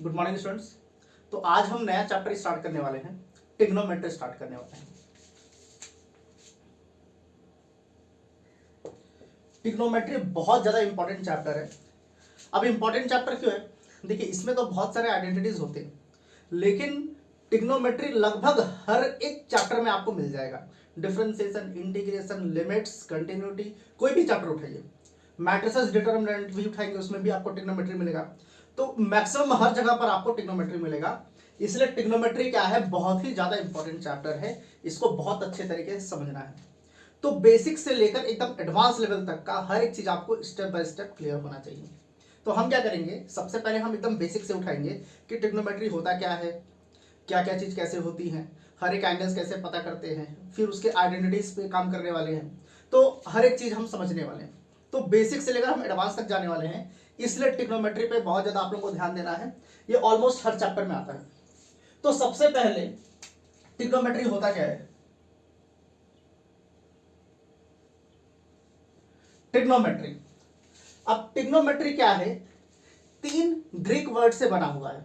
Good morning students. तो आज हम नया चैप्टर स्टार्ट करने वाले हैं, ट्रिग्नोमेट्री स्टार्ट करने वाले हैं। ट्रिग्नोमेट्री बहुत ज्यादा इंपॉर्टेंट चैप्टर है। अब इंपॉर्टेंट चैप्टर क्यों है? देखिए, इसमें तो बहुत सारे आइडेंटिटीज होते हैं, लेकिन ट्रिग्नोमेट्री लगभग हर एक चैप्टर में आपको मिल जाएगा। डिफरेंशिएशन, इंटीग्रेशन, लिमिट्स, कंटिन्यूटी, कोई भी चैप्टर उठाइए, मैट्रिसेस डिटरमिनेंट भी उठाएंगे, उसमें भी आपको ट्रिग्नोमेट्री मिलेगा। तो मैक्सिमम हर जगह पर आपको ट्रिग्नोमेट्री मिलेगा। इसलिए ट्रिग्नोमेट्री क्या है, बहुत ही ज्यादा इंपॉर्टेंट चैप्टर है, इसको बहुत अच्छे तरीके से समझना है। तो बेसिक से लेकर एकदम एडवांस लेवल तक का हर एक चीज आपको स्टेप बाय स्टेप क्लियर होना चाहिए। तो हम क्या करेंगे, सबसे पहले हम एकदम बेसिक से उठाएंगे कि ट्रिग्नोमेट्री होता क्या है, क्या क्या चीज कैसे होती है, हर एक एंगल्स कैसे पता करते हैं, फिर उसके आइडेंटिटीज पे काम करने वाले हैं। तो हर एक चीज हम समझने वाले हैं। तो बेसिक से लेकर हम एडवांस तक जाने वाले हैं, इसलिए ट्रिग्नोमेट्री पे बहुत ज्यादा आप लोगों को ध्यान देना है। ये ऑलमोस्ट हर चैप्टर में आता है। तो सबसे पहले ट्रिग्नोमेट्री होता क्या है? ट्रिग्नोमेट्री, अब ट्रिग्नोमेट्री क्या है? 3 ग्रीक वर्ड से बना हुआ है।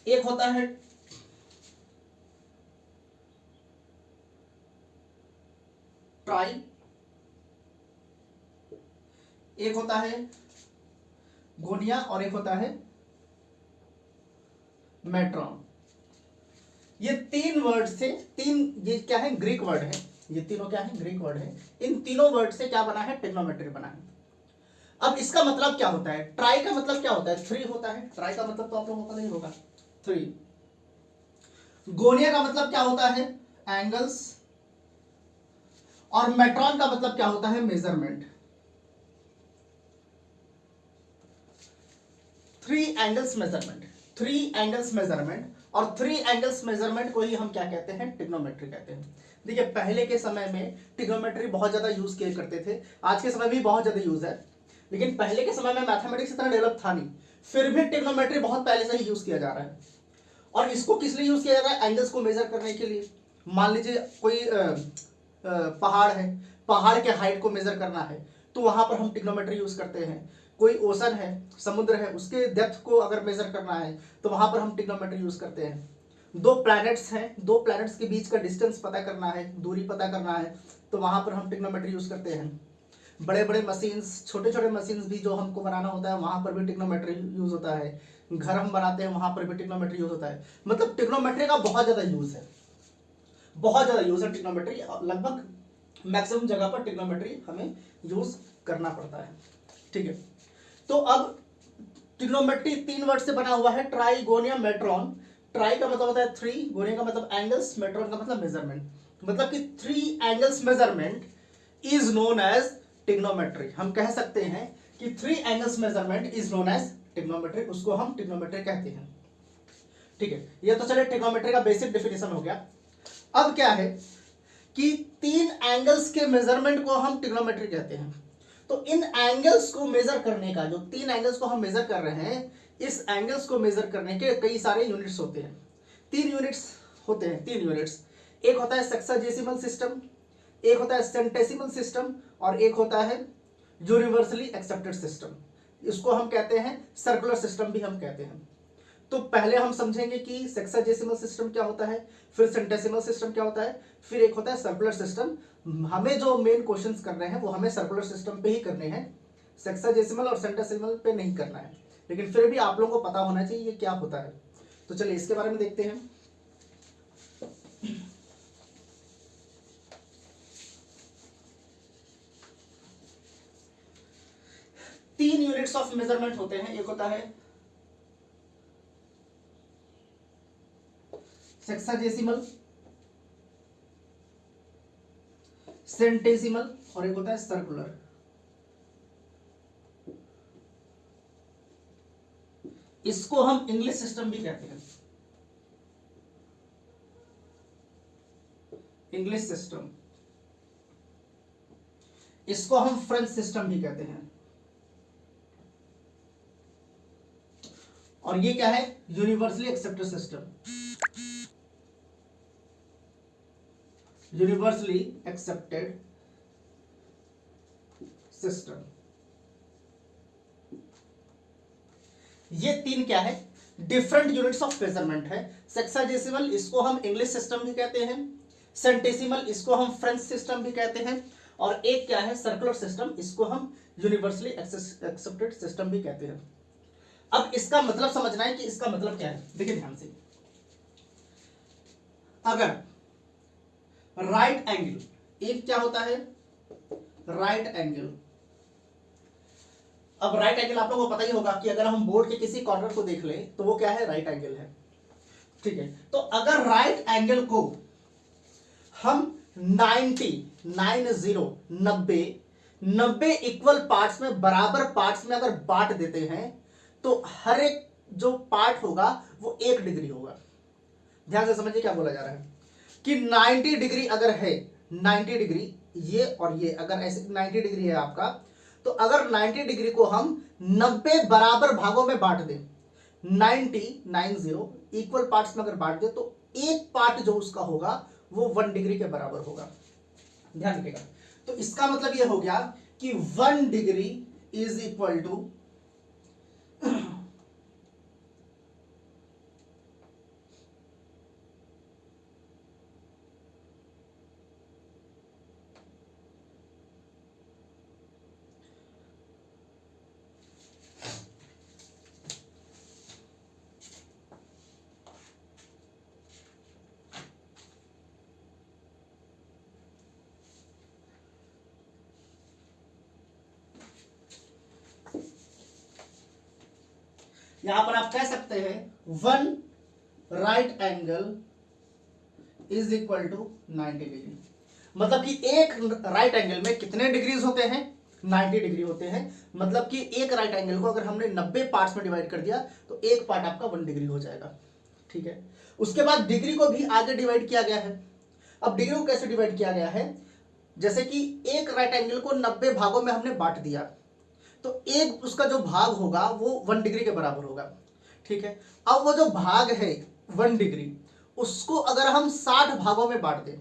एक होता है ट्राई, एक होता है गोनिया और एक होता है मेट्रॉन। ये 3 वर्ड से, ये क्या है, ग्रीक वर्ड है। ये तीनों क्या है, ग्रीक वर्ड है। इन तीनों वर्ड से क्या बना है, ट्रिग्नोमेट्री बना है। अब इसका मतलब क्या होता है? ट्राई का मतलब क्या होता है? 3 होता है। ट्राई का मतलब तो आप लोगों को पता ही होगा, 3। गोनिया का मतलब क्या होता है? एंगल्स। और मेट्रॉन का मतलब क्या होता है? Measurement. 3 angles measurement, 3 angles measurement, और 3 एंगल्स मेजरमेंट को ही हम क्या कहते हैं? ट्रिग्नोमेट्री कहते हैं। देखिए, पहले के समय में ट्रिग्नोमेट्री बहुत ज्यादा यूज किया करते थे, आज के समय में भी बहुत ज्यादा यूज है, लेकिन पहले के समय में मैथमेटिक्स इतना डेवलप था नहीं, फिर भी ट्रिग्नोमेट्री बहुत पहले से ही यूज किया जा रहा है। और इसको किस लिए यूज किया जा रहा है? एंगल्स को मेजर करने के लिए। मान लीजिए कोई पहाड़ है, पहाड़ के हाइट को मेजर करना है, तो वहां पर हम ट्रिग्नोमेट्री यूज करते हैं। कोई ओशन है, समुद्र है, उसके डेप्थ को अगर मेजर करना है तो वहां पर हम ट्रिग्नोमेट्री यूज करते हैं। 2 प्लैनेट्स हैं, 2 प्लैनेट्स के बीच का डिस्टेंस पता करना है, दूरी पता करना है, तो वहां पर हम ट्रिग्नोमेट्री यूज करते हैं। बड़े बड़े मशीन्स, छोटे छोटे मशीन्स भी जो हमको बनाना होता है, वहां पर भी ट्रिग्नोमेट्री यूज होता है। घर हम बनाते हैं, वहां पर भी ट्रिग्नोमेट्री यूज होता है। मतलब ट्रिग्नोमेट्री का बहुत ज्यादा यूज है, बहुत ज्यादा यूज है ट्रिग्नोमेट्री। लगभग मैक्सिमम जगह पर ट्रिग्नोमेट्री हमें यूज करना पड़ता है। ठीक है, तो अब ट्रिग्नोमेट्री 3 वर्ड से बना हुआ है, ट्राई, गोनिया, मेट्रॉन। ट्राई का मतलब होता है 3, गोनिया का मतलब एंगल्स, मेट्रॉन का मतलब मेजरमेंट। मतलब कि 3 angles measurement is known as trigonometry. हम कह सकते हैं कि 3 angles measurement is known as trigonometry, उसको हम ट्रिग्नोमेट्री कहते हैं। ठीक है, ये तो चले ट्रिग्नोमेट्री का बेसिक डेफिनेशन हो गया। अब क्या है कि 3 एंगल्स के मेजरमेंट को हम ट्रिग्नोमेट्री कहते हैं। तो इन एंगल्स को मेजर करने का, जो 3 एंगल्स को हम मेजर कर रहे हैं, इस एंगल्स को मेजर करने के कई सारे यूनिट्स होते हैं। 3 यूनिट्स होते हैं, 3 यूनिट्स। एक होता है सेक्साजेसिमल सिस्टम, एक होता है सेंटेसिमल सिस्टम, और एक होता है यूनिवर्सली एक्सेप्टेड सिस्टम। इसको हम कहते हैं सर्कुलर सिस्टम भी हम कहते हैं। तो पहले हम समझेंगे कि सेक्साजेसिमल सिस्टम क्या होता है, फिर सेंटेसिमल सिस्टम क्या होता है, फिर एक होता है सर्कुलर सिस्टम। हमें जो मेन क्वेश्चंस करने हैं वो हमें सर्कुलर सिस्टम पे ही करने हैं, सेक्साजेसिमल और सेंटेसिमल पे नहीं करना है। लेकिन फिर भी आप लोगों को पता होना चाहिए ये क्या होता है। तो चलिए इसके बारे में देखते हैं। तीन यूनिट्स ऑफ मेजरमेंट होते हैं। एक होता है सेक्साजेसिमल, सेंटेसिमल, और एक होता है सर्कुलर। इसको हम इंग्लिश सिस्टम भी कहते हैं, इंग्लिश सिस्टम। इसको हम फ्रेंच सिस्टम भी कहते हैं। और ये क्या है? Universally accepted system, universally accepted system. ये 3 क्या है? डिफरेंट यूनिट्स ऑफ मेजरमेंट है। सेक्साडेसिमल इसको हम इंग्लिश सिस्टम भी कहते हैं, सेंटेसिमल इसको हम फ्रेंच सिस्टम भी कहते हैं, और एक क्या है सर्कुलर सिस्टम, इसको हम यूनिवर्सली एक्सेप्टेड सिस्टम भी कहते हैं। अब इसका मतलब समझना है कि इसका मतलब क्या है। देखिए ध्यान से, अगर राइट एंगल, एक क्या होता है राइट एंगल। अब राइट एंगल आप लोगों को पता ही होगा कि अगर हम बोर्ड के किसी कॉर्नर को देख लें तो वो क्या है, राइट एंगल है। ठीक है, तो अगर राइट एंगल को हम 90 इक्वल पार्ट्स में, बराबर पार्ट्स में अगर बांट देते हैं तो हर एक जो पार्ट होगा वो 1 डिग्री होगा। ध्यान से समझिए क्या बोला जा रहा है कि 90 डिग्री अगर है, 90 डिग्री ये और ये अगर ऐसे 90 डिग्री है आपका, तो अगर 90 डिग्री को हम 90 बराबर भागों में बांट दें, 90 इक्वल पार्ट्स में अगर बांट दें, तो एक पार्ट जो उसका होगा वो 1 डिग्री के बराबर होगा। ध्यान रखिएगा, तो इसका मतलब ये हो गया कि 1 डिग्री इज इक्वल टू यहां पर आप कह सकते हैं 1 right angle is equal to 90 degree. मतलब कि एक राइट एंगल में कितने डिग्रीज होते हैं, 90 डिग्री होते हैं। मतलब कि एक राइट एंगल को अगर हमने 90 पार्ट्स में डिवाइड कर दिया तो एक पार्ट आपका 1 डिग्री हो जाएगा। ठीक है, उसके बाद डिग्री को भी आगे डिवाइड किया गया है। अब डिग्री को कैसे डिवाइड किया गया है, जैसे कि एक राइट एंगल को 90 भागों में हमने बांट दिया, तो एक उसका जो भाग होगा वो 1 डिग्री के बराबर होगा। ठीक है, अब वो जो भाग है 1 डिग्री, उसको अगर हम 60 भागों में बांट दें,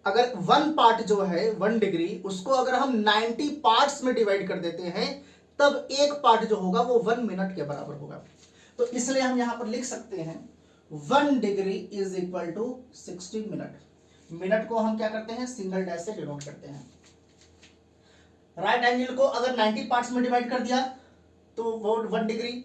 अगर 1 पार्ट जो है 1 डिग्री, उसको अगर हम 90 पार्ट्स में डिवाइड कर देते हैं, तब एक पार्ट जो होगा वो 1 मिनट के बराबर होगा। तो इसलिए हम यहां पर लिख सकते हैं 1 degree is equal to 60 minute. Minute को हम क्या करते हैं, सिंगल डैश से डिनोट करते हैं। राइट एंगल को अगर 90 पार्ट्स में डिवाइड कर दिया तो वो 1 डिग्री,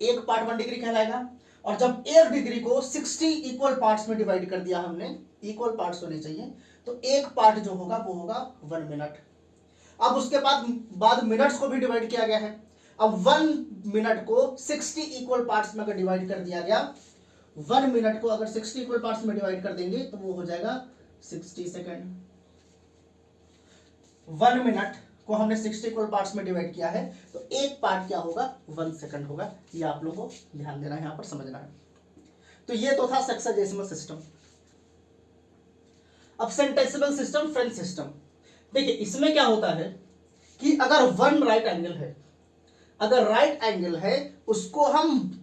एक पार्ट 1 डिग्री कहलाएगा। और जब 1 डिग्री को 60 इक्वल पार्ट्स में डिवाइड कर दिया हमने, इक्वल पार्ट्स होने चाहिए, तो एक पार्ट जो होगा वो होगा 1 मिनट। अब उसके बाद मिनट्स को भी डिवाइड किया गया है। अब 1 मिनट को 60 इक्वल पार्ट्स में अगर डिवाइड कर दिया गया, 1 मिनट को अगर 60 इक्वल पार्ट्स में डिवाइड कर देंगे तो वो हो जाएगा 60 सेकेंड। 1 मिनट को हमने 60 इक्वल पार्ट्स में डिवाइड किया है, तो एक पार्ट क्या होगा, 1 सेकंड होगा। ये आप लोगों को ध्यान देना है, यहां पर समझना है। तो ये तो था सेक्साडेसिमल सिस्टम। अब सेंटेसिमल सिस्टम, फ्रेंच सिस्टम। देखिए इसमें क्या होता है कि अगर 1 राइट एंगल है, अगर राइट एंगल है उसको हम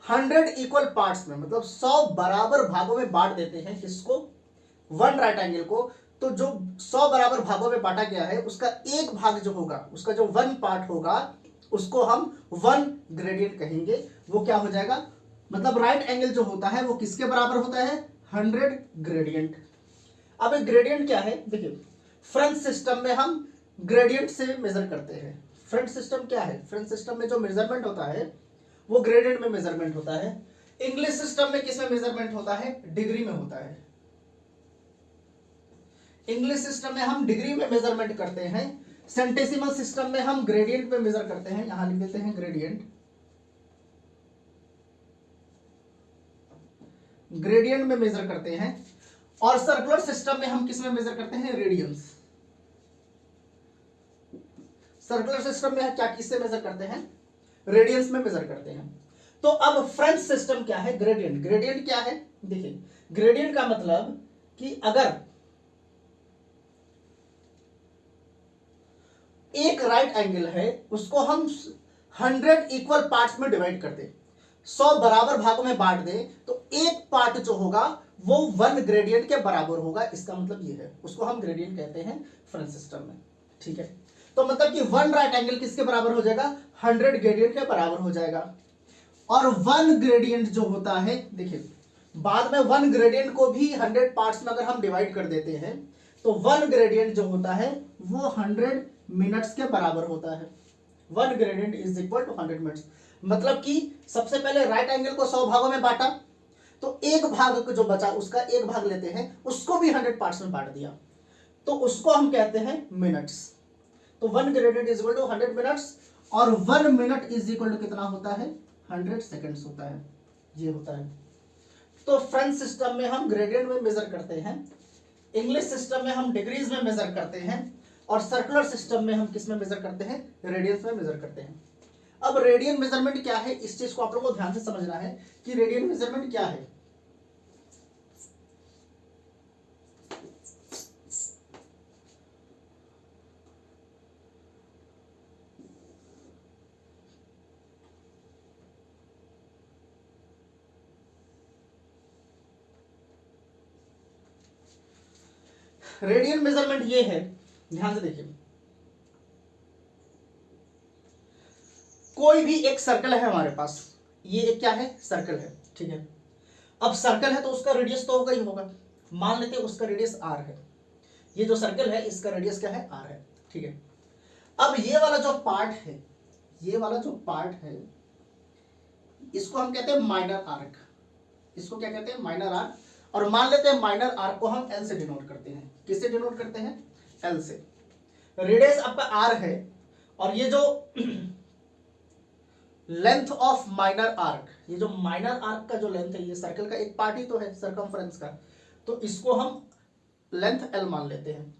100 इक्वल पार्ट्स में, मतलब 100 बराबर भागों में बांट देते हैं। किसको, 1 राइट एंगल को। तो जो 100 बराबर भागों में बांटा गया है, उसका एक भाग जो होगा, उसका जो 1 पार्ट होगा, उसको हम 1 ग्रेडियंट कहेंगे। वो क्या हो जाएगा, मतलब राइट एंगल जो होता है वो किसके बराबर होता है, 100 ग्रेडियंट। अब एक ग्रेडियंट क्या है, देखिए फ्रेंच सिस्टम में हम ग्रेडियंट से मेजर करते हैं। फ्रेंच सिस्टम क्या है, फ्रेंच सिस्टम में जो मेजरमेंट होता है वो ग्रेडियंट में मेजरमेंट होता है। इंग्लिश सिस्टम में किस में मेजरमेंट होता है, डिग्री में होता है। इंग्लिश सिस्टम में हम डिग्री में मेजरमेंट करते हैं। सेंटेसिमल सिस्टम में हम ग्रेडियंट में मेजर करते हैं। यहां लिख देते हैं ग्रेडियंट, ग्रेडियंट में मेजर करते हैं। और सर्कुलर सिस्टम में हम किस में मेजर करते हैं, रेडियंस। सर्कुलर सिस्टम में क्या किससे मेजर करते हैं, रेडियंस में मेजर करते हैं। तो अब फ्रेंच सिस्टम क्या है, ग्रेडियंट। ग्रेडियंट क्या है, देखिए ग्रेडियंट का मतलब कि अगर एक राइट एंगल है, उसको हम 100 इक्वल पार्ट्स में डिवाइड कर दें, 100 बराबर भागों में बांट दें, तो एक पार्ट जो होगा वो 1 ग्रेडियंट के बराबर होगा। इसका मतलब ये है, उसको हम ग्रेडियंट कहते हैं फ्रेंच सिस्टम में। ठीक है, तो मतलब कि 1 राइट एंगल किसके बराबर हो जाएगा, 100 ग्रेडियंट के बराबर हो जाएगा। और वन ग्रेडियंट जो होता है, देखिए बाद में वन ग्रेडियंट को भी 100 पार्ट्स में अगर हम डिवाइड कर देते हैं तो वन ग्रेडियंट जो होता है वो 100 मिनट्स के बराबर होता है। One gradient is equal to 100 minutes. मतलब कि सबसे पहले राइट एंगल को 100 भागों में बांटा, तो एक भाग को जो बचा उसका एक भाग लेते हैं, उसको भी 100 पार्ट्स में बांट दिया, तो उसको हम कहते हैं मिनट्स। तो one gradient is equal to 100 minutes, और one minute is equal to कितना होता है, 100 सेकेंड्स होता है। ये होता है। तो फ्रेंच सिस्टम में हम ग्रेडियंट में मेजर करते हैं, इंग्लिश सिस्टम में हम डिग्रीज में मेजर करते हैं, और सर्कुलर सिस्टम में हम किस में मेजर करते हैं, रेडियंस में मेजर करते हैं। अब रेडियन मेजरमेंट क्या है, इस चीज को आप लोगों को ध्यान से समझना है कि रेडियन मेजरमेंट क्या है। रेडियन मेजरमेंट ये है, ध्यान से देखिए, कोई भी एक सर्कल है हमारे पास, ये एक क्या है, सर्कल है, ठीक है। अब सर्कल है तो उसका रेडियस तो होगा ही होगा। मान लेते हैं उसका रेडियस आर है, ये जो सर्कल है इसका रेडियस क्या है, आर है, ठीक है। अब ये वाला जो पार्ट है, ये वाला जो पार्ट है, इसको हम कहते हैं माइनर आर्क। इसको क्या कहते हैं, माइनर आर्क। और मान लेते हैं माइनर आर्क को हम एल से डिनोट करते हैं। किससे डिनोट करते हैं, एल से। रेडियस आपका आर है, और ये जो लेंथ ऑफ माइनर आर्क, ये जो माइनर आर्क का जो लेंथ है, ये सर्कल का एक पार्ट ही तो है सर्कमफ्रेंस का, तो इसको हम लेंथ एल मान लेते हैं।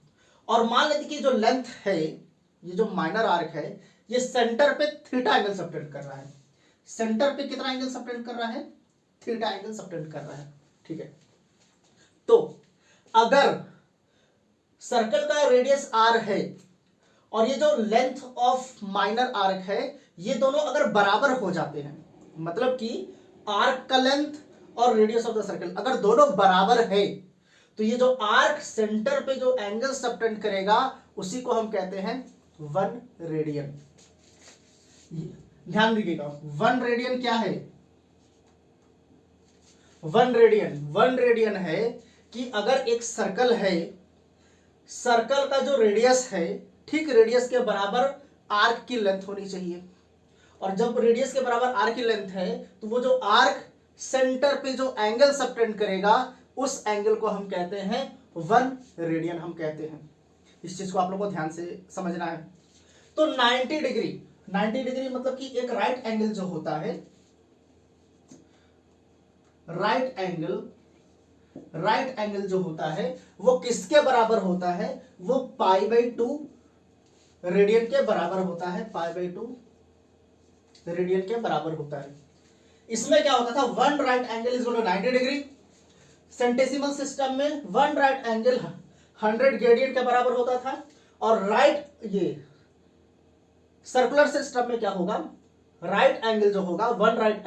और मान लेते कि जो लेंथ है, ये जो माइनर आर्क है, ये सेंटर पे थीटा एंगल सबटेंड कर रहा है। सेंटर पे कितना एंगल सबटेंड कर रहा है, थीटा एंगल सबटेंड कर रहा है, ठीक है। तो अगर सर्कल का रेडियस आर है और ये जो लेंथ ऑफ माइनर आर्क है, ये दोनों अगर बराबर हो जाते हैं, मतलब कि आर्क का लेंथ और रेडियस ऑफ द सर्कल अगर दोनों बराबर है, तो ये जो आर्क सेंटर पे जो एंगल सबटेंड करेगा उसी को हम कहते हैं वन रेडियन। ध्यान दीजिएगा, वन रेडियन क्या है, वन रेडियन है कि अगर एक सर्कल है, सर्कल का जो रेडियस है, ठीक रेडियस के बराबर आर्क की लेंथ होनी चाहिए। और जब रेडियस के बराबर आर्क की लेंथ है, तो वो जो आर्क सेंटर पे जो एंगल सबटेंड करेगा उस एंगल को हम कहते हैं वन रेडियन, हम कहते हैं। इस चीज को आप लोगों को ध्यान से समझना है। तो 90 डिग्री मतलब कि एक राइट एंगल जो होता है, राइट एंगल जो होता है वो किसके बराबर होता है, वो π/2 रेडियन के बराबर होता है, π/2 रेडियन के बराबर होता है। इसमें क्या होता था, one right angle is equal to 90 degree. Centesimal system में वन राइट एंगल 100 रेडियन के बराबर होता था, और राइट ये सर्कुलर सिस्टम में क्या होगा, राइट एंगल जो होगा, वन राइट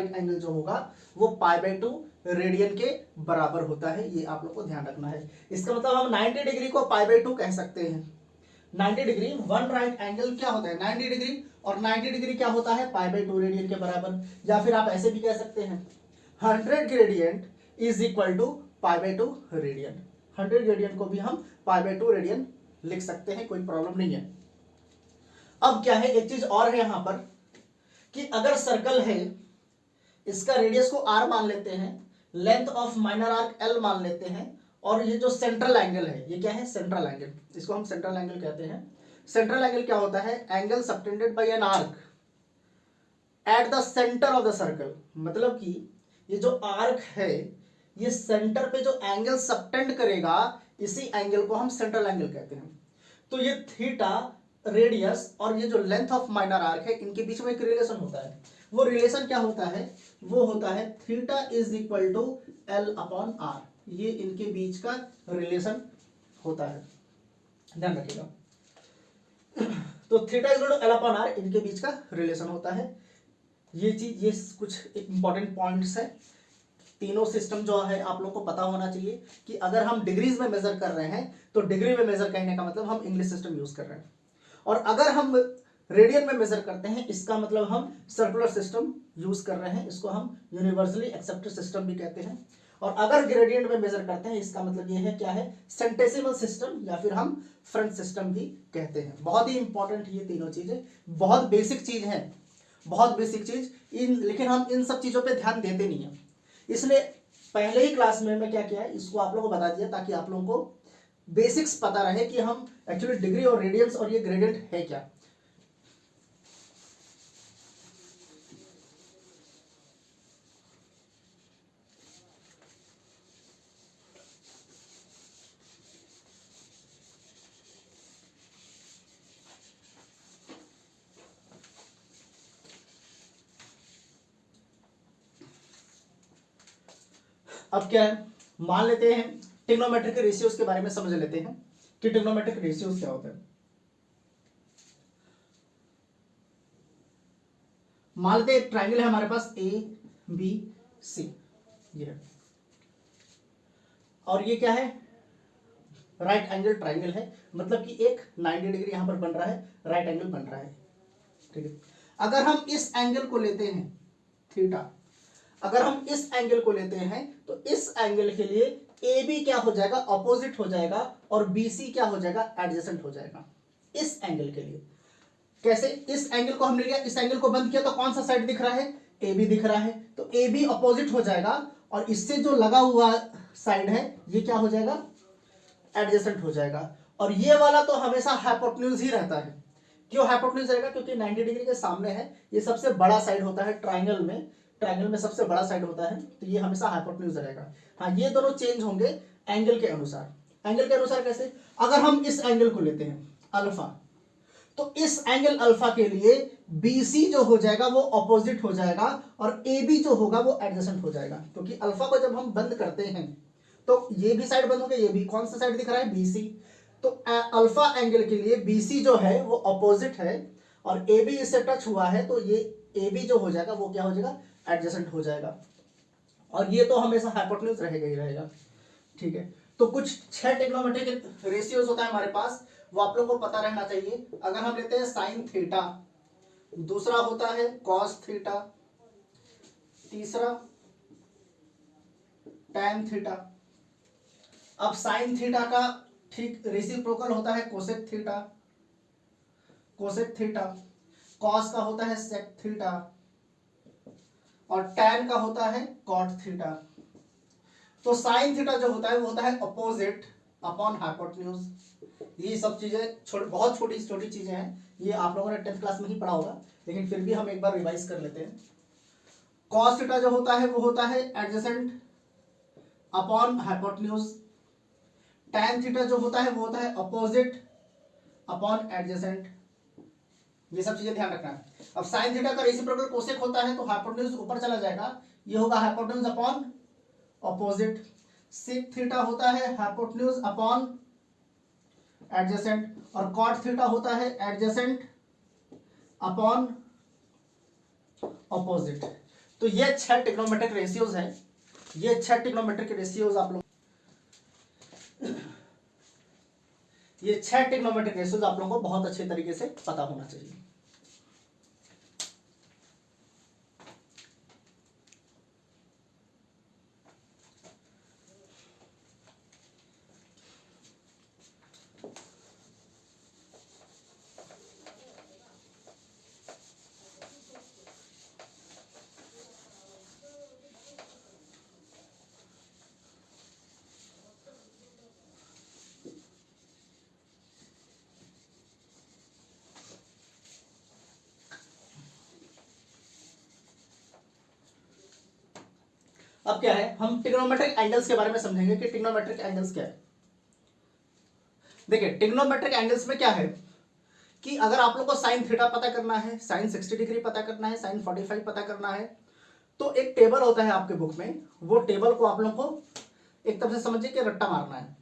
एंगल जो होगा वो π/2 रेडियन के बराबर होता है। ये आप लोग को ध्यान रखना है। इसका मतलब हम 90 डिग्री को π/2 कह सकते हैं। 90 डिग्री वन राइट एंगल क्या होता है, 90 डिग्री, और 90 डिग्री क्या होता है, π/2 रेडियन के बराबर। या फिर आप ऐसे भी कह सकते हैं 100 gradient is equal to π/2 radian. 100 gradient को भी हम π/2 रेडियन लिख सकते हैं, कोई प्रॉब्लम नहीं है। अब क्या है, एक चीज और है यहां पर कि अगर सर्कल है, इसका रेडियस को r मान लेते हैं, length of minor arc l मान लेते हैं, और ये जो सेंट्रल एंगल है, ये क्या है, सेंट्रल एंगल, इसको हम सेंट्रल एंगल कहते हैं। सेंट्रल एंगल क्या होता है, angle subtended bye an arc at the centre of the circle. मतलब कि ये जो आर्क है, ये सेंटर पे जो एंगल सबटेंड करेगा, इसी एंगल को हम सेंट्रल एंगल कहते हैं। तो ये थीटा, रेडियस और ये जो लेंथ ऑफ माइनर आर्क है, इनके बीच में एक रिलेशन होता है। वो रिलेशन क्या होता है, वो होता है theta is equal to L upon R. ये इनके बीच का रिलेशन होता है, ध्यान रखिएगा। तो theta is equal to L upon R, इनके बीच का रिलेशन होता है। ये चीज, ये कुछ इंपॉर्टेंट पॉइंट्स है। तीनों सिस्टम जो है आप लोग को पता होना चाहिए कि अगर हम डिग्रीज में मेजर कर रहे हैं तो डिग्री में मेजर करने का मतलब हम इंग्लिश सिस्टम यूज कर रहे हैं, और अगर हम रेडियन में मेजर करते हैं, इसका मतलब हम सर्कुलर सिस्टम यूज कर रहे हैं, इसको हम यूनिवर्सली एक्सेप्टेड सिस्टम भी कहते हैं। और अगर ग्रेडियंट में मेजर करते हैं, इसका मतलब ये है क्या है, सेंटेसिमल सिस्टम या फिर हम फ्रंट सिस्टम भी कहते हैं। बहुत ही इंपॉर्टेंट ये तीनों चीजें, बहुत बेसिक चीज है, बहुत बेसिक चीज लेकिन हम इन सब चीजों पे ध्यान देते नहीं है। इसलिए पहले ही क्लास में मैं क्या किया है, इसको आप लोगों को बता दिया ताकि आप लोगों को बेसिक्स पता रहे कि हम एक्चुअली डिग्री और रेडियंस और ये ग्रेडियंट है क्या। अब क्या है, मान लेते हैं ट्रिग्नोमेट्रिक रेशियोज के बारे में समझ लेते हैं कि ट्रिग्नोमेट्रिक रेशियोज क्या होते हैं। मान लेते हैं ट्राइंगल है हमारे पास ए बी सी, ये है, और ये क्या है, राइट एंगल ट्राइंगल है, मतलब कि एक 90 डिग्री यहां पर बन रहा है, राइट एंगल बन रहा है, ठीक है। अगर हम इस एंगल को लेते हैं थीटा, अगर हम इस एंगल को लेते हैं तो इस एंगल के लिए ए बी क्या हो जाएगा, अपोजिट हो जाएगा, और बी सी क्या हो जाएगा, एडजेसेंट हो जाएगा इस एंगल के लिए। कैसे, इस एंगल को हमने लिया, इस एंगल को बंद किया तो कौन सा साइड दिख रहा है, ए बी दिख रहा है, तो ए बी अपोजिट हो जाएगा, और इससे जो लगा हुआ साइड है ये क्या हो जाएगा, एडजेसेंट हो जाएगा। और ये वाला तो हमेशा हाइपोटेन्यूज ही रहता है। क्यों हाइपोटेन्यूज रहेगा, क्योंकि 90 डिग्री के सामने है, ये सबसे बड़ा साइड होता है ट्राइंगल में, ट्राइंगल में सबसे बड़ा साइड होता है, तो ये हमेशा हाइपोटेन्यूज रहेगा। हाँ, ये दोनों चेंज होंगे एंगल के अनुसार। एंगल के अनुसार कैसे, अगर हम इस एंगल को लेते हैं अल्फा, तो इस एंगल अल्फा के लिए BC जो हो जाएगा वो अपोजिट हो जाएगा, और AB जो होगा वो एडजेसेंट हो जाएगा, क्योंकि अल्फा को जब हम बंद करते हैं तो ये भी साइड बंद हो गया, ये भी, कौन सा साइड दिख रहा है, BC, तो अल्फा एंगल के लिए BC जो है वो अपोजिट है, और AB इससे टच हुआ है, तो ये AB जो हो जाएगा वो क्या हो जाएगा, एडजेसेंट हो जाएगा, और ये तो हमेशा हाइपोटेन्यूज रहेगा ही रहेगा, ठीक है। तो कुछ 6 ट्रिग्नोमेट्रिक रेशियोज होता है हमारे पास, वो आप लोगों को पता रहना चाहिए। अगर हम लेते हैं साइन थीटा, दूसरा होता है कॉस थीटा, तीसरा टैन थीटा। अब साइन थीटा का ठीक रेसिप्रोकल होता है cosec theta, cosec theta, cos का होता है सेक थीटा, और टैन का होता है कॉट थीटा। तो साइन थीटा जो होता है वो होता है अपोजिट अपॉन हाइपोटेन्यूज। ये सब चीजें बहुत छोटी छोटी चीजें हैं, ये आप लोगों ने 10th क्लास में ही पढ़ा होगा, लेकिन फिर भी हम एक बार रिवाइज कर लेते हैं। कॉस थीटा जो होता है वो होता है adjacent upon hypotenuse. Tan theta जो होता है वो होता है अपोजिट अपॉन एडजेसेंट। ये सब चीजें ध्यान रखना है। अब साइन थीटा का रेसिप्रोकल कोसेक होता है, तो हाइपोटेन्यूज ऊपर चला जाएगा, ये होगा hypotenuse upon opposite. Sec theta होता है हाइपोटेन्यूज अपॉन एडजेसेंट, और कॉट थीटा होता है एडजेसेंट अपॉन अपोजिट। तो ये 6 ट्रिग्नोमेट्रिक रेशियोज हैं, ये 6 ट्रिग्नोमेट्रिक रेशियोज आप लोग, ये 6 ट्रिग्नोमेट्रिक रेशियोज आप लोगों को बहुत अच्छे तरीके से पता होना चाहिए। अब क्या है, हम ट्रिग्नोमेट्रिक एंगल्स के बारे में समझेंगे कि ट्रिग्नोमेट्रिक एंगल्स क्या है। देखिए, ट्रिग्नोमेट्रिक एंगल्स में क्या है कि अगर आप लोग को साइन थीटा पता करना है, साइन 60 डिग्री पता करना है, साइन 45 पता करना है, तो एक टेबल होता है आपके बुक में, वो टेबल को आप लोग को एक तरह से समझिए कि रट्टा मारना है।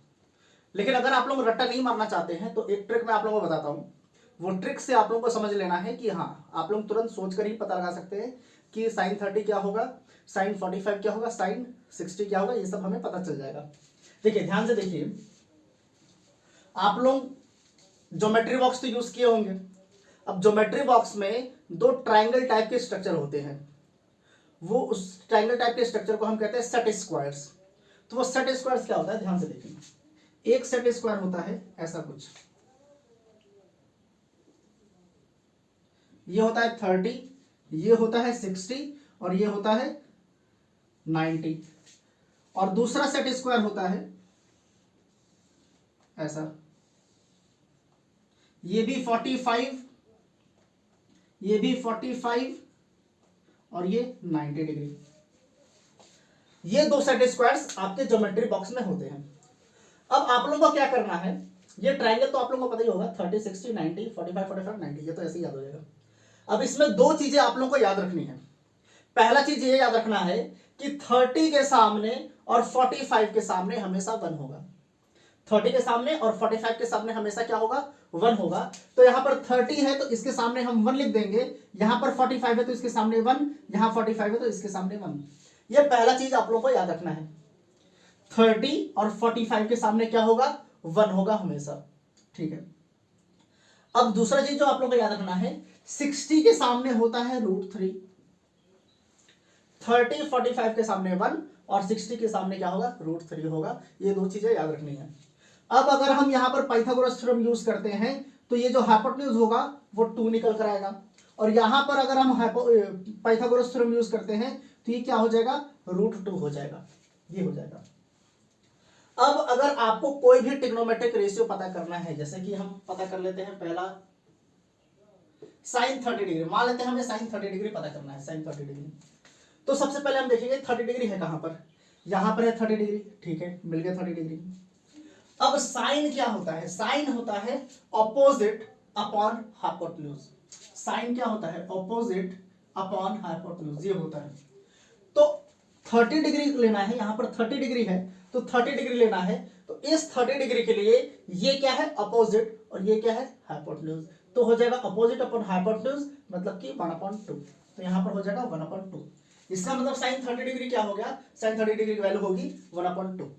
लेकिन अगर आप लोग रट्टा नहीं मारना चाहते हैं तो एक ट्रिक मैं आप लोगों को बताता हूँ, वो ट्रिक से आप लोगों को समझ लेना है कि हाँ, आप लोग तुरंत सोच कर ही पता लगा सकते हैं कि साइन 30 क्या होगा, साइन 45 क्या होगा, साइन 60 क्या होगा, ये सब हमें पता चल जाएगा। देखिए, ध्यान से देखिए, आप लोग ज्योमेट्री बॉक्स तो यूज किए होंगे। अब ज्योमेट्री बॉक्स में दो ट्रायंगल टाइप के स्ट्रक्चर होते हैं, वो उस ट्रायंगल टाइप के स्ट्रक्चर को हम कहते हैं सेट स्क्वायर्स। तो वो सेट स्क्वायर्स क्या होता है, ध्यान से देखिए। एक सेट स्क्वायर होता है ऐसा कुछ, ये होता है 30, ये होता है 60 और ये होता है 90। और दूसरा सेट स्क्वायर होता है ऐसा, ये भी 45, ये भी 45 और ये 90 डिग्री। ये दो सेट स्क्वायर्स आपके ज्योमेट्री बॉक्स में होते हैं। अब आप लोगों को क्या करना है, ये ट्रायंगल तो आप लोगों को पता ही होगा, 30, 60, 90, 45, 45, 90, ये तो ऐसे ही याद हो जाएगा। अब इसमें दो चीजें आप लोगों को याद रखनी है। पहला चीज ये याद रखना है कि 30 के सामने और 45 के सामने हमेशा 1 होगा। 30 के सामने और 45 के सामने हमेशा क्या होगा, 1 होगा। तो यहां पर 30 है तो इसके सामने हम 1 लिख देंगे, यहां पर 45 है तो इसके सामने 1, यहां 45 है तो इसके सामने 1। ये पहला चीज आप लोगों को याद रखना है, 30 और 45 के सामने क्या होगा, 1 होगा हमेशा। ठीक है। अब दूसरा चीज जो आप लोगों को याद रखना है, 60 के सामने होता है √3, 30, 45 के सामने 1 और 60 के सामने क्या होगा, √3 होगा। ये दो चीजें याद रखनी है। अब अगर हम यहां पर पाइथागोरस थ्योरम यूज करते हैं तो ये जो हाइपोटेन्यूज होगा वो 2 निकल कर आएगा, और यहां पर अगर हम पाइथागोरस थ्योरम यूज करते हैं तो ये क्या हो जाएगा, √2 हो जाएगा, ये हो जाएगा। अब अगर आपको कोई भी ट्रिग्नोमेट्रिक रेशियो पता करना है, जैसे कि हम पता कर लेते हैं पहला sin 30 डिग्री, मान लेते हैं हमें sin 30 डिग्री पता करना है, sin 30 डिग्री। तो सबसे पहले हम देखेंगे 30 डिग्री है कहां पर, यहां पर है 30 डिग्री। ठीक है, मिल गया 30 डिग्री। अब साइन क्या होता है, साइन होता है ऑपोजिट अपॉन हाइपोटेन्यूज। साइन क्या होता है, ऑपोजिट अपॉन हाइपोटेन्यूज, ये होता है। तो 30 डिग्री लेना है, यहां पर 30 डिग्री है तो 30 डिग्री लेना है, तो इस 30 डिग्री के लिए ये क्या है, अपोजिट, और ये क्या है, हाइपोटेन्यूज। तो हो जाएगा अपोजिट अपॉन हाइपोटेन्यूज, मतलब कि 1/2। तो यहां पर हो जाएगा 1/2। इसका मतलब साइन 30 डिग्री क्या हो गया, साइन 30 डिग्री की वैल्यू होगी 1/2।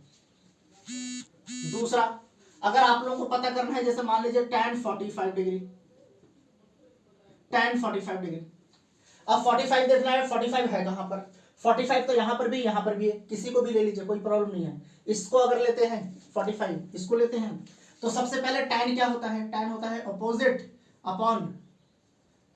दूसरा, अगर आप लोगों को पता करना है, जैसे मान लीजिए tan 45 डिग्री, tan 45 डिग्री। अब 45 देखना है, 45 है कहां पर, 45 तो यहां पर भी है, किसी को भी ले लीजिए, कोई प्रॉब्लम नहीं है। इसको अगर लेते हैं 45, इसको लेते हैं, तो सबसे पहले tan क्या होता है, tan होता है अपोजिट अपॉन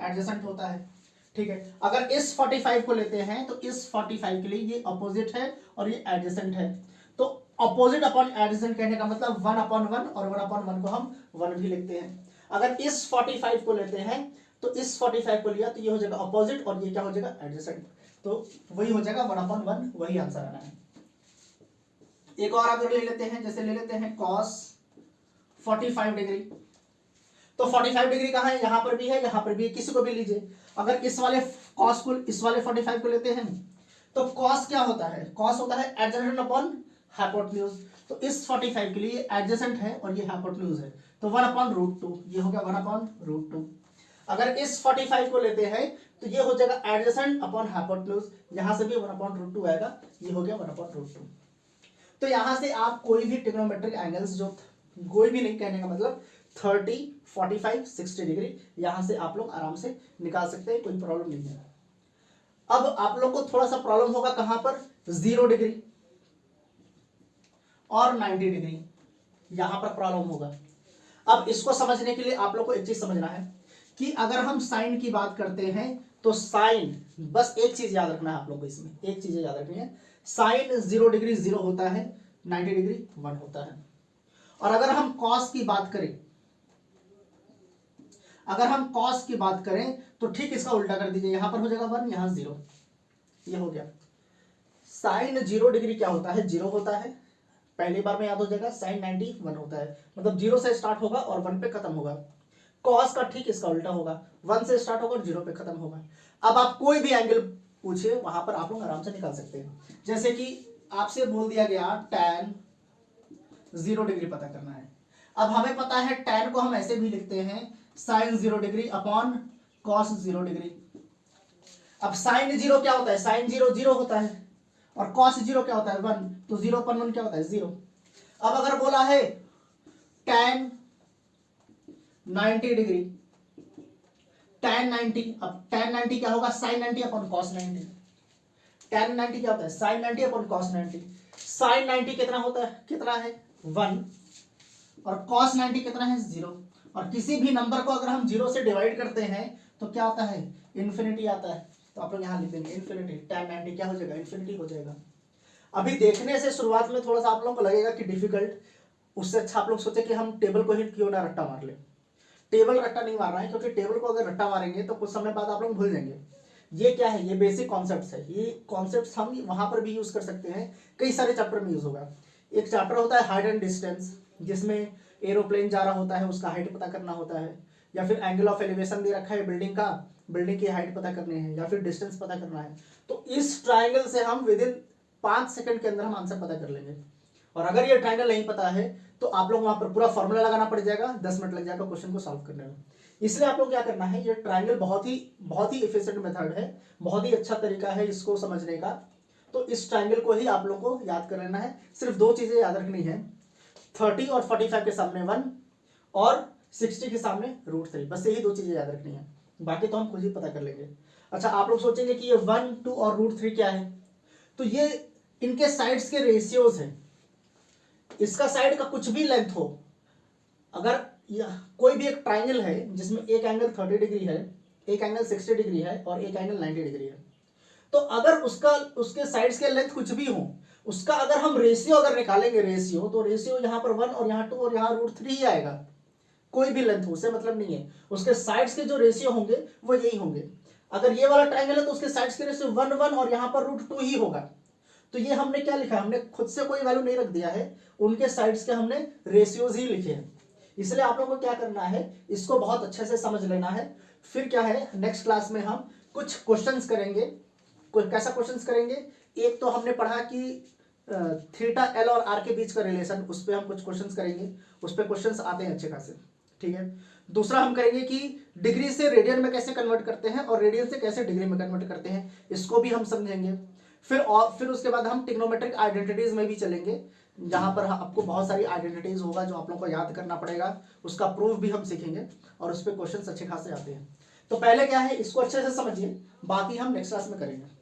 एडजेसेंट होता है। ठीक है, अगर इस 45 को लेते हैं तो इस 45 के लिए ये अपोजिट है और ये एडजेसेंट है। तो अपोजिट अपॉन एडजेसेंट कहने का मतलब 1/1, और 1/1 को हम 1 भी लिखते हैं। अगर इस 45 को लेते हैं तो इस 45 को लिया तो ये हो जाएगा अपोजिट और ये क्या हो जाएगा, एडजेसेंट। तो वही हो जाएगा 1/1, वही आंसर आना है। एक और अगर ले लेते हैं, जैसे ले लेते हैं cos 45 डिग्री। तो 45 डिग्री कहाँ है, यहां पर भी है, यहां पर भी है, किसी को भी लीजिए। अगर इस वाले cos को, इस वाले 45 को लेते हैं तो cos क्या होता है, cos होता है एडजेसेंट अपॉन हाइपोटेन्यूज। तो इस 45 के लिए एडजेसेंट है और ये हाइपोटेन्यूज है, तो 1/√2, ये हो गया 1/√2। अगर इस 45 को लेते हैं तो ये हो जाएगा एडजेसेंट अपॉन हाइपोटेन्यूज, यहां से भी 1/√2 आएगा, ये हो गया 1/√2। तो यहां से आप कोई भी ट्रिग्नोमेट्रिक एंगल्स, जो कोई भी नहीं, कहने का मतलब 30, 45, 60 डिग्री, यहां से आप लोग आराम से निकाल सकते हैं, कोई प्रॉब्लम नहीं है। अब आप लोग को थोड़ा सा प्रॉब्लम होगा कहां पर, 0 डिग्री और 90 डिग्री, यहां पर प्रॉब्लम होगा। अब इसको समझने के लिए आप लोग को एक चीज समझना है कि अगर हम साइन की बात करते हैं तो साइन, बस एक चीज याद रखना है आप लोग को, इसमें एक चीज याद रखनी है, साइन 0 डिग्री 0 होता है, 90 डिग्री 1 होता है। और अगर हम कॉस की बात करें, अगर हम कॉस की बात करें तो ठीक इसका उल्टा कर दीजिए, यहां पर हो जाएगा 1, यहां 0, ये हो गया। साइन 0 डिग्री क्या होता है, 0 होता है, पहली बार में याद हो जाएगा। साइन 90 1 होता है, मतलब 0 से स्टार्ट होगा और 1 पे खत्म होगा। कॉस का ठीक इसका उल्टा होगा, 1 से स्टार्ट होगा और 0 पे खत्म होगा। अब आप कोई भी एंगल पूछिए, वहां पर आप लोग आराम से निकाल सकते हैं। जैसे कि आपसे बोल दिया गया tan 0 डिग्री पता करना है। अब हमें पता है tan को हम ऐसे भी लिखते हैं, sine 0 degree upon cos 0 degree. अब साइन 0 क्या होता है, साइन 0 0 होता है, और कॉस 0 क्या होता है 1, तो 0/1 क्या होता है 0। अब अगर बोला है tan 90 डिग्री tan 90, अब tan 90 क्या होगा, sin 90 अपॉन cos 90। tan 90 क्या होता है, sin 90 अपॉन cos 90। sin 90 कितना होता है, कितना है 1, और cos 90 कितना है 0। और किसी भी नंबर को अगर हम 0 से डिवाइड करते हैं तो क्या आता है, इन्फिनिटी आता है। तो आप लोग यहाँ लिख देंगे इन्फिनिटी, tan 90 क्या हो जाएगा, इन्फिनिटी हो जाएगा। अभी देखने से शुरुआत में थोड़ा सा आप लोगों को लगेगा कि डिफिकल्ट, उससे अच्छा आप लोग सोचे कि हम टेबल को ही क्यों ना रट्टा मार ले। टेबल रट्टा नहीं मारना है, क्योंकि टेबल को अगर रट्टा मारेंगे तो कुछ समय बाद आप लोग भूल जाएंगे। ये क्या है, ये बेसिक कॉन्सेप्ट्स है। ये कॉन्सेप्ट्स हम वहां पर भी यूज कर सकते हैं, कई सारे चैप्टर में यूज होगा। एक चैप्टर होता है हाइट एंड डिस्टेंस, जिसमें एरोप्लेन जा रहा होता है, उसका हाइट पता करना होता है, या फिर एंगल ऑफ एलिवेशन दे रखा है बिल्डिंग का, बिल्डिंग की हाइट पता करनी है, या फिर डिस्टेंस पता करना है। तो इस ट्राइंगल से हम विद इन 5 सेकंड के अंदर हम आंसर पता कर लेंगे। और अगर ये ट्राइंगल नहीं पता है तो आप लोग वहां पर पूरा फॉर्मूला लगाना पड़ जाएगा, 10 मिनट लग जाएगा क्वेश्चन को सॉल्व करने में। इसलिए आप लोग क्या करना है, ये ट्राइंगल बहुत ही एफिशिएंट मेथड है, बहुत ही अच्छा तरीका है इसको समझने का। तो इस ट्राइंगल को ही आप लोग को याद कर लेना है। सिर्फ 2 चीजें याद रखनी है, 30 और 45 के सामने 1 और 60 के सामने √3, बस यही 2 चीजें याद रखनी है, बाकी तो हम खुद ही पता कर लेंगे। अच्छा, आप लोग सोचेंगे कि ये 1, 2 और √3 क्या है, तो ये इनके साइड्स के रेशियोज हैं। इसका साइड का कुछ भी लेंथ हो, अगर कोई भी एक ट्राइंगल है जिसमें एक एंगल 30 डिग्री है, एक एंगल 60 डिग्री है और एक एंगल 90 डिग्री है, तो अगर उसके साइड्स के लेंथ कुछ भी हो, उसका अगर हम रेशियो अगर निकालेंगे रेशियो, तो रेशियो यहाँ पर 1 और यहाँ 2 और यहाँ √3 ही आएगा। कोई भी लेंथ हो, उससे मतलब नहीं है, उसके साइड्स के जो रेशियो होंगे वो यही होंगे। अगर ये वाला ट्राइंगल है तो उसके साइड्स के रेशियो 1, 1 और यहाँ पर √2 ही होगा। तो ये हमने क्या लिखा है, हमने खुद से कोई वैल्यू नहीं रख दिया है, उनके साइड्स के हमने रेशियोज ही लिखे हैं। इसलिए आप लोगों को क्या करना है, इसको बहुत अच्छे से समझ लेना है। फिर क्या है, नेक्स्ट क्लास में हम कुछ क्वेश्चंस करेंगे। कैसा क्वेश्चंस करेंगे, एक तो हमने पढ़ा कि थीटा एल और आर के बीच का रिलेशन, उस पर हम कुछ क्वेश्चंस करेंगे, उस पर क्वेश्चंस आते हैं अच्छे खासे, ठीक है। दूसरा हम करेंगे कि डिग्री से रेडियन में कैसे कन्वर्ट करते हैं और रेडियन से कैसे डिग्री में कन्वर्ट करते हैं, इसको भी हम समझेंगे। फिर उसके बाद हम ट्रिग्नोमेट्रिक आइडेंटिटीज में भी चलेंगे, जहां पर आपको बहुत सारी आइडेंटिटीज होगा जो आप लोगों को याद करना पड़ेगा, उसका प्रूफ भी हम सीखेंगे और उस पर क्वेश्चंस अच्छे खासे आते हैं। तो पहले क्या है, इसको अच्छे से समझिए, बाकी हम नेक्स्ट क्लास में करेंगे।